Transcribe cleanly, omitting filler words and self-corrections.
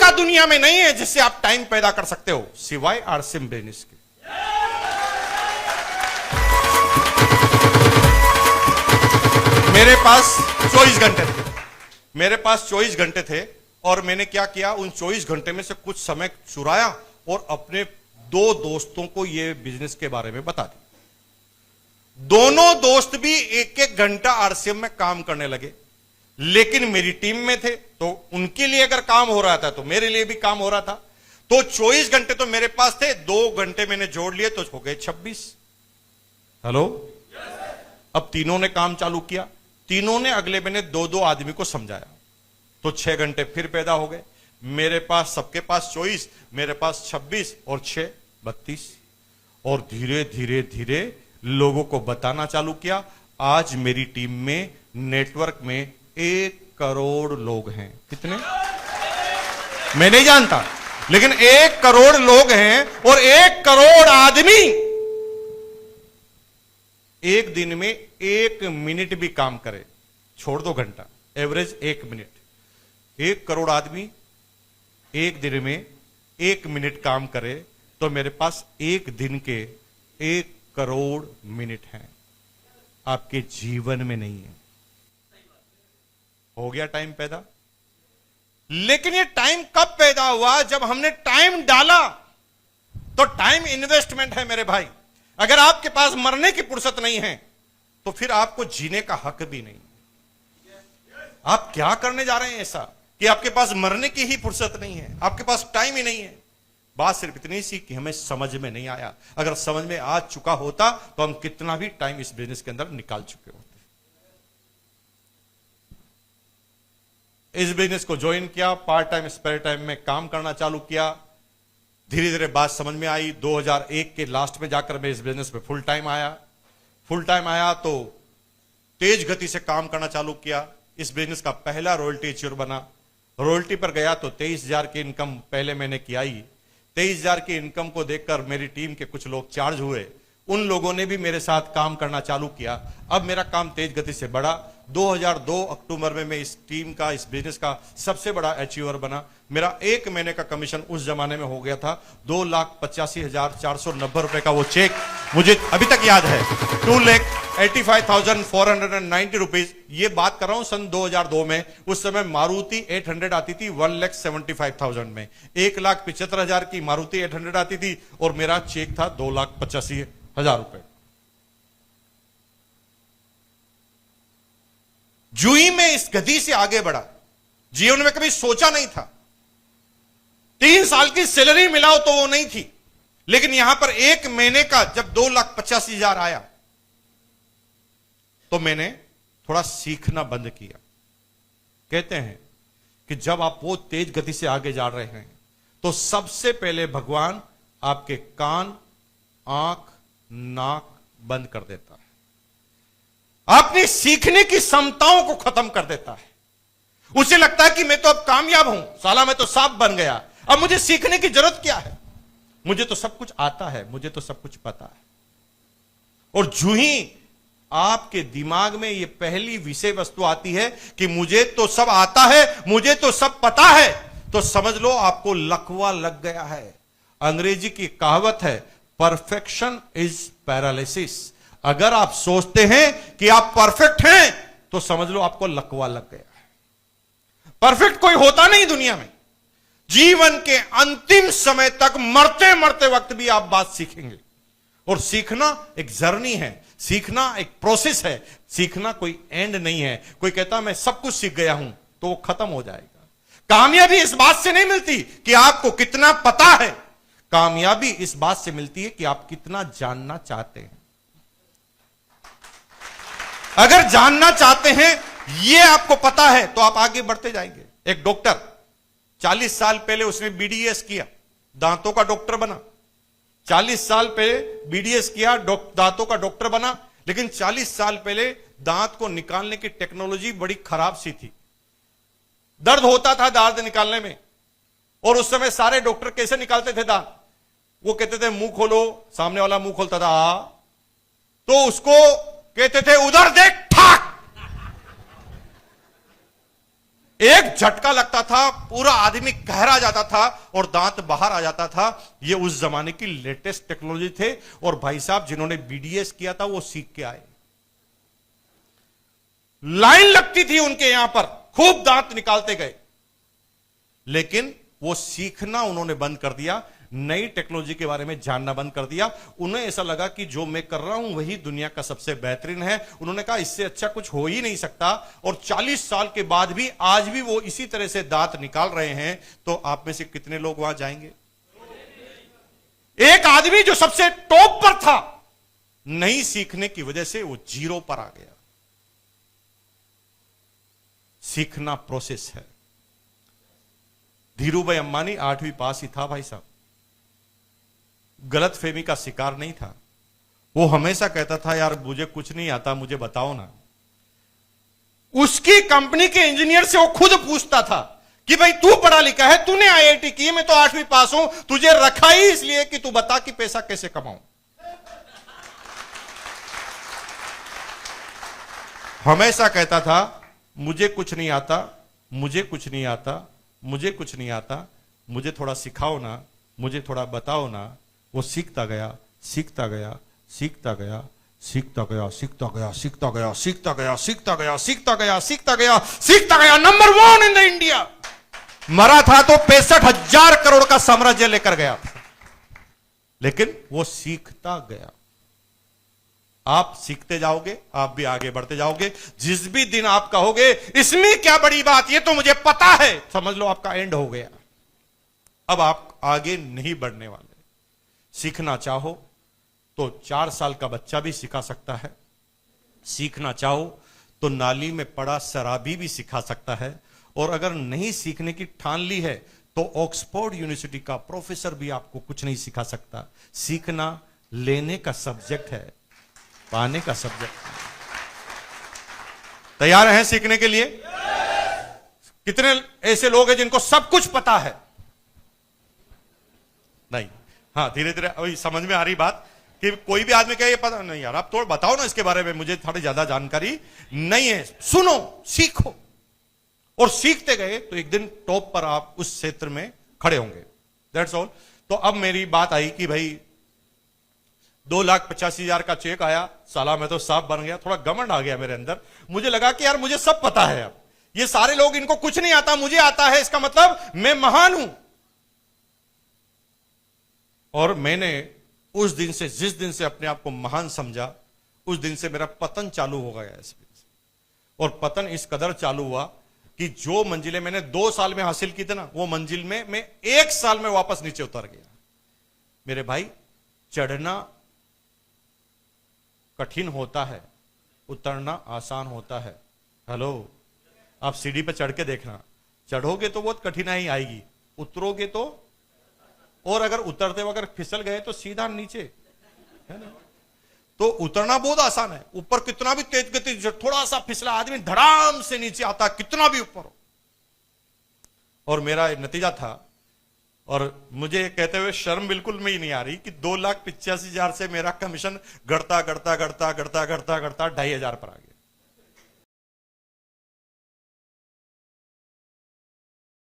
तरीका दुनिया में नहीं है जिससे आप टाइम पैदा कर सकते हो सिवाय आरसीएम बिजनेस के। मेरे पास 24 घंटे थे, मेरे पास 24 घंटे थे और मैंने क्या किया, उन 24 घंटे में से कुछ समय चुराया और अपने 2 दोस्तों को यह बिजनेस के बारे में बता दिया। दोनों दोस्त भी 1-1 घंटा आरसीएम में काम करने लगे, लेकिन मेरी टीम में थे तो उनके लिए अगर काम हो रहा था तो मेरे लिए भी काम हो रहा था। तो 24 घंटे तो मेरे पास थे, 2 घंटे मैंने जोड़ लिए तो हो गए 26। हेलो, अब तीनों ने काम चालू किया, तीनों ने अगले महीने 2-2 आदमी को समझाया तो 6 घंटे फिर पैदा हो गए। मेरे पास, सबके पास 24, मेरे पास 26 और 6 32। और धीरे धीरे धीरे लोगों को बताना चालू किया। आज मेरी टीम में नेटवर्क में 1 करोड़ लोग हैं। कितने मैं नहीं जानता, लेकिन 1 करोड़ लोग हैं और 1 करोड़ आदमी एक दिन में 1 मिनट भी काम करे, छोड़ दो घंटा, एवरेज 1 मिनट। 1 करोड़ आदमी एक दिन में 1 मिनट काम करे तो मेरे पास एक दिन के 1 करोड़ मिनट हैं। आपके जीवन में नहीं है। हो गया टाइम पैदा। लेकिन ये टाइम कब पैदा हुआ? जब हमने टाइम डाला। तो टाइम इन्वेस्टमेंट है मेरे भाई। अगर आपके पास मरने की फुर्सत नहीं है तो फिर आपको जीने का हक भी नहीं। आप क्या करने जा रहे हैं ऐसा कि आपके पास मरने की ही फुर्सत नहीं है, आपके पास टाइम ही नहीं है। बात सिर्फ इतनी सी कि हमें समझ में नहीं आया। अगर समझ में आ चुका होता तो हम कितना भी टाइम इस बिजनेस के अंदर निकाल चुके होते। इस बिजनेस को ज्वाइन किया, पार्ट टाइम स्पेयर टाइम में काम करना चालू किया। धीरे धीरे बात समझ में आई। 2001 के लास्ट में जाकर मैं इस बिजनेस में फुल टाइम आया। फुल टाइम आया तो तेज गति से काम करना चालू किया। इस बिजनेस का पहला रॉयल्टी अचीवर बना। रॉयल्टी पर गया तो 23,000 की इनकम पहले मैंने किया ही। 23,000 की इनकम को देखकर मेरी टीम के कुछ लोग चार्ज हुए। उन लोगों ने भी मेरे साथ काम करना चालू किया। अब मेरा काम तेज गति से बढ़ा। 2002 अक्टूबर में मैं इस टीम का, इस बिजनेस का सबसे बड़ा अचीवर बना। मेरा 1 महीने का कमीशन उस जमाने में हो गया था 2,85,490 रुपए का। वो चेक मुझे अभी तक याद है, 2,85,490 रुपीज। ये बात कर रहा हूं सन 2002 में। उस समय मारुति 800 आती थी 1,75,000 में। 1,75,000 की मारुति 800 आती थी और मेरा चेक था 2,85,000 रुपए। जूही में इस गति से आगे बढ़ा, जीवन में कभी सोचा नहीं था। 3 साल की सैलरी मिला तो वो नहीं थी, लेकिन यहां पर 1 महीने का जब 2,85,000 आया तो मैंने थोड़ा सीखना बंद किया। कहते हैं कि जब आप वो तेज गति से आगे जा रहे हैं तो सबसे पहले भगवान आपके कान, आंख, नाक बंद कर देता है। अपनी सीखने की क्षमताओं को खत्म कर देता है। उसे लगता है कि मैं तो अब कामयाब हूं, साला मैं तो सांप बन गया, अब मुझे सीखने की जरूरत क्या है, मुझे तो सब कुछ आता है, मुझे तो सब कुछ पता है। और जो ही आपके दिमाग में यह पहली विषय वस्तु आती है कि मुझे तो सब आता है, मुझे तो सब पता है, तो समझ लो आपको लकवा लग गया है। अंग्रेजी की कहावत है, परफेक्शन इज पैरालिसिस। अगर आप सोचते हैं कि आप परफेक्ट हैं तो समझ लो आपको लकवा लग गया है। परफेक्ट कोई होता नहीं दुनिया में। जीवन के अंतिम समय तक, मरते मरते वक्त भी आप बात सीखेंगे। और सीखना एक जर्नी है, सीखना एक प्रोसेस है, सीखना कोई एंड नहीं है। कोई कहता मैं सब कुछ सीख गया हूं तो वो खत्म हो जाएगा। कामयाबी इस बात से नहीं मिलती कि आपको कितना पता है, कामयाबी इस बात से मिलती है कि आप कितना जानना चाहते हैं। अगर जानना चाहते हैं, यह आपको पता है, तो आप आगे बढ़ते जाएंगे। एक डॉक्टर 40 साल पहले उसने बीडीएस किया, दांतों का डॉक्टर बना। 40 साल पहले बीडीएस किया, दांतों का डॉक्टर बना। लेकिन 40 साल पहले दांत को निकालने की टेक्नोलॉजी बड़ी खराब सी थी। दर्द होता था दांत निकालने में, और उस समय सारे डॉक्टर कैसे निकालते थे दांत? वो कहते थे मुंह खोलो, सामने वाला मुंह खोलता था, तो उसको कहते थे उधर देख, ठाक। एक झटका लगता था, पूरा आदमी कहरा जाता था और दांत बाहर आ जाता था। ये उस जमाने की लेटेस्ट टेक्नोलॉजी थे। और भाई साहब जिन्होंने बीडीएस किया था वो सीख के आए। लाइन लगती थी उनके यहां पर, खूब दांत निकालते गए, लेकिन वो सीखना उन्होंने बंद कर दिया, नई टेक्नोलॉजी के बारे में जानना बंद कर दिया। उन्हें ऐसा लगा कि जो मैं कर रहा हूं वही दुनिया का सबसे बेहतरीन है। उन्होंने कहा इससे अच्छा कुछ हो ही नहीं सकता। और 40 साल के बाद भी आज भी वो इसी तरह से दांत निकाल रहे हैं। तो आप में से कितने लोग वहां जाएंगे? एक आदमी जो सबसे टॉप पर था, नहीं सीखने की वजह से वो जीरो पर आ गया। सीखना प्रोसेस है। धीरूभाई अंबानी 8वीं पास ही था भाई साहब, गलत फहमी का शिकार नहीं था। वो हमेशा कहता था यार मुझे कुछ नहीं आता, मुझे बताओ ना। उसकी कंपनी के इंजीनियर से वो खुद पूछता था कि भाई तू पढ़ा लिखा है, तूने आईआईटी की है, मैं तो 8वीं पास हूं, तुझे रखा ही इसलिए कि तू बता कि पैसा कैसे कमाऊं। हमेशा कहता था मुझे कुछ नहीं आता, मुझे कुछ नहीं आता, मुझे कुछ नहीं आता, मुझे थोड़ा सिखाओ ना, मुझे थोड़ा बताओ ना। वो सीखता गया, सीखता गया, सीखता गया, सीखता गया, सीखता गया, सीखता गया, सीखता गया, सीखता गया, सीखता गया, सीखता गया, सीखता गया। Number 1 in the India. मरा था तो 65,000 करोड़ का साम्राज्य लेकर गया था, लेकिन वो सीखता गया। आप सीखते जाओगे, आप भी आगे बढ़ते जाओगे। जिस भी दिन आप कहोगे इसमें क्या बड़ी बात, ये तो मुझे पता है, समझ लो आपका एंड हो गया। अब आप आगे नहीं बढ़ने वाले। सीखना चाहो तो 4 साल का बच्चा भी सिखा सकता है। सीखना चाहो तो नाली में पड़ा शराबी भी सिखा सकता है। और अगर नहीं सीखने की ठान ली है तो ऑक्सफोर्ड यूनिवर्सिटी का प्रोफेसर भी आपको कुछ नहीं सिखा सकता। सीखना लेने का सब्जेक्ट है, पाने का सब्जेक्ट है। तैयार हैं सीखने के लिए? कितने ऐसे लोग हैं जिनको सब कुछ पता है? नहीं। हाँ, धीरे धीरे अभी समझ में आ रही बात कि कोई भी आदमी कहे ये पता नहीं यार, आप थोड़ा बताओ ना इसके बारे में, मुझे थोड़ी ज्यादा जानकारी नहीं है। सुनो, सीखो, और सीखते गए तो एक दिन टॉप पर आप उस क्षेत्र में खड़े होंगे। That's all. तो अब मेरी बात आई कि भाई 2,85,000 का चेक आया, साला मैं तो साफ बन गया। थोड़ा घमंड आ गया मेरे अंदर। मुझे लगा कि यार मुझे सब पता है। अब ये सारे लोग, इनको कुछ नहीं आता, मुझे आता है, इसका मतलब मैं महान हूं। और मैंने उस दिन से, जिस दिन से अपने आप को महान समझा, उस दिन से मेरा पतन चालू हो गया इस। और पतन इस कदर चालू हुआ कि जो मंजिलें मैंने 2 साल में हासिल की थी ना, वो मंजिल में मैं 1 साल में वापस नीचे उतर गया। मेरे भाई, चढ़ना कठिन होता है, उतरना आसान होता है। हेलो, आप सीढ़ी पर चढ़ के देखना, चढ़ोगे तो बहुत कठिनाई आएगी, उतरोगे तो, और अगर उतरते वक्त फिसल गए तो सीधा नीचे, है ना। तो उतरना बहुत आसान है, ऊपर कितना भी तेज गति, थोड़ा सा फिसला आदमी धड़ाम से नीचे आता, कितना भी ऊपर हो। और मेरा नतीजा था, और मुझे कहते हुए शर्म बिल्कुल में ही नहीं आ रही कि 2,85,000 से मेरा कमीशन घटता घटता घटता घटता घटता घटता 2,500 पर आ गया।